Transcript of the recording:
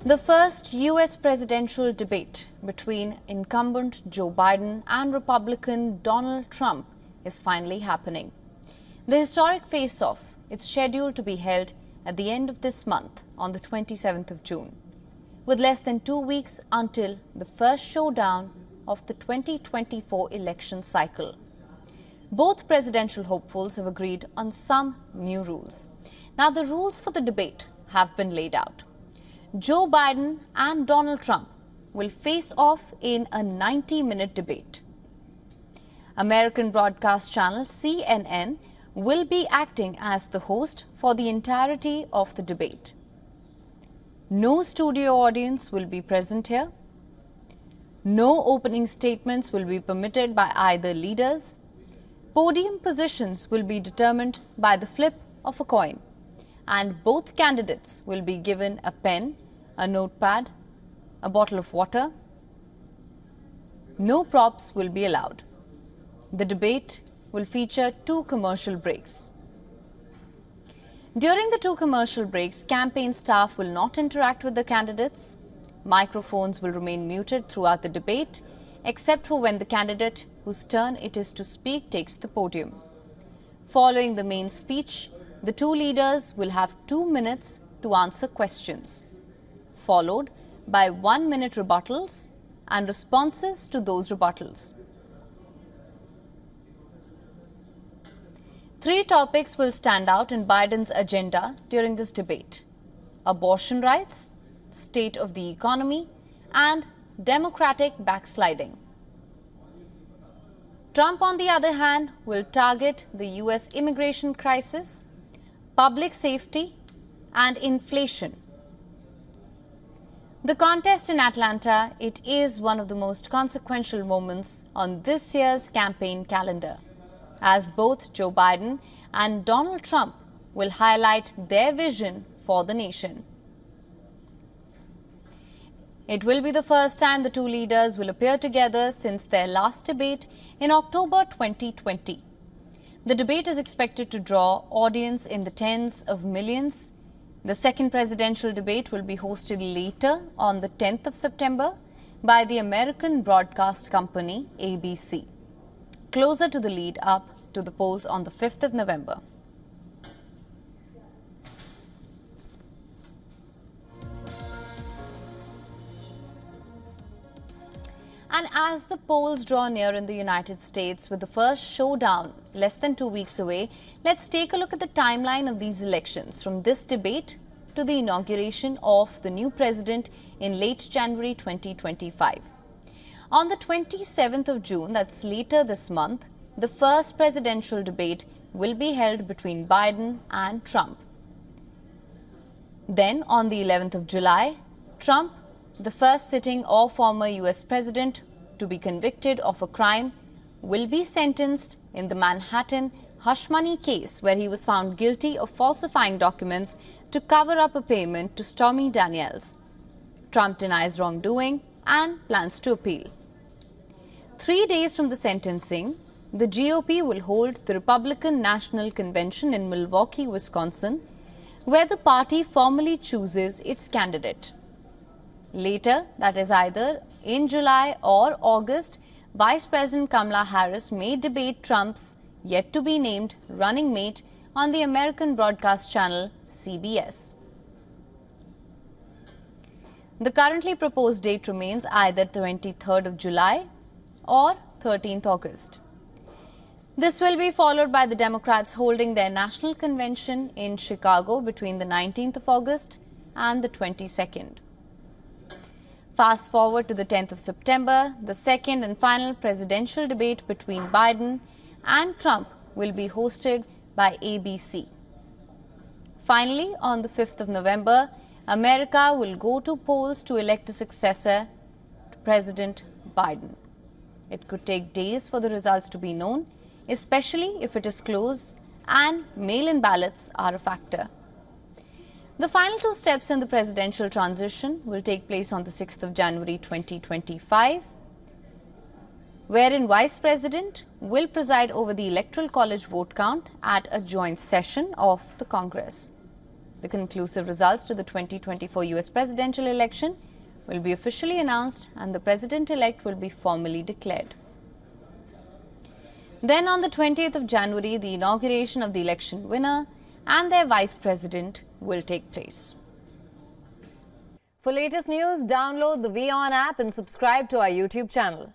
The first U.S. presidential debate between incumbent Joe Biden and Republican Donald Trump is finally happening. The historic face-off is scheduled to be held at the end of this month on the 27th of June, with less than 2 weeks until the first showdown of the 2024 election cycle. Both presidential hopefuls have agreed on some new rules. Now, the rules for the debate have been laid out. Joe Biden and Donald Trump will face off in a 90-minute debate. American broadcast channel CNN will be acting as the host for the entirety of the debate. No studio audience will be present here. No opening statements will be permitted by either leaders. Podium positions will be determined by the flip of a coin, and both candidates will be given a pen, a notepad, a bottle of water. No props will be allowed. The debate will feature 2 commercial breaks. During the 2 commercial breaks, campaign staff will not interact with the candidates. Microphones will remain muted throughout the debate, except for when the candidate whose turn it is to speak takes the podium. Following the main speech, the 2 leaders will have 2 minutes to answer questions, followed by 1-minute rebuttals and responses to those rebuttals. 3 topics will stand out in Biden's agenda during this debate: abortion rights, state of the economy, and democratic backsliding. Trump, on the other hand, will target the U.S. immigration crisis, public safety, and inflation. The contest in Atlanta, it is one of the most consequential moments on this year's campaign calendar, as both Joe Biden and Donald Trump will highlight their vision for the nation. It will be the first time the 2 leaders will appear together since their last debate in October 2020. The debate is expected to draw audience in the tens of millions. The second presidential debate will be hosted later on the 10th of September by the American broadcast company ABC, closer to the lead up to the polls on the 5th of November. And as the polls draw near in the United States, with the first showdown less than 2 weeks away, let's take a look at the timeline of these elections from this debate to the inauguration of the new president in late January 2025. On the 27th of June, that's later this month, the first presidential debate will be held between Biden and Trump. Then, on the 11th of July, Trump, the first sitting or former U.S. president to be convicted of a crime, will be sentenced in the Manhattan hush money case where he was found guilty of falsifying documents to cover up a payment to Stormy Daniels. Trump denies wrongdoing and plans to appeal. 3 days from the sentencing, the GOP will hold the Republican National Convention in Milwaukee, Wisconsin, where the party formally chooses its candidate. Later, that is either in July or August, Vice President Kamala Harris may debate Trump's yet-to-be-named running mate on the American broadcast channel CBS. The currently proposed date remains either 23rd of July or 13th August. This will be followed by the Democrats holding their national convention in Chicago between the 19th of August and the 22nd. Fast forward to the 10th of September, the second and final presidential debate between Biden and Trump will be hosted by ABC. Finally, on the 5th of November, America will go to polls to elect a successor to President Biden. It could take days for the results to be known, especially if it is close and mail-in ballots are a factor. The final 2 steps in the presidential transition will take place on the 6th of January 2025, wherein Vice President will preside over the Electoral College vote count at a joint session of the Congress. The conclusive results to the 2024 US presidential election will be officially announced and the president-elect will be formally declared. Then on the 20th of January, the inauguration of the election winner and their vice president will take place. For latest news, download the WION app and subscribe to our YouTube channel.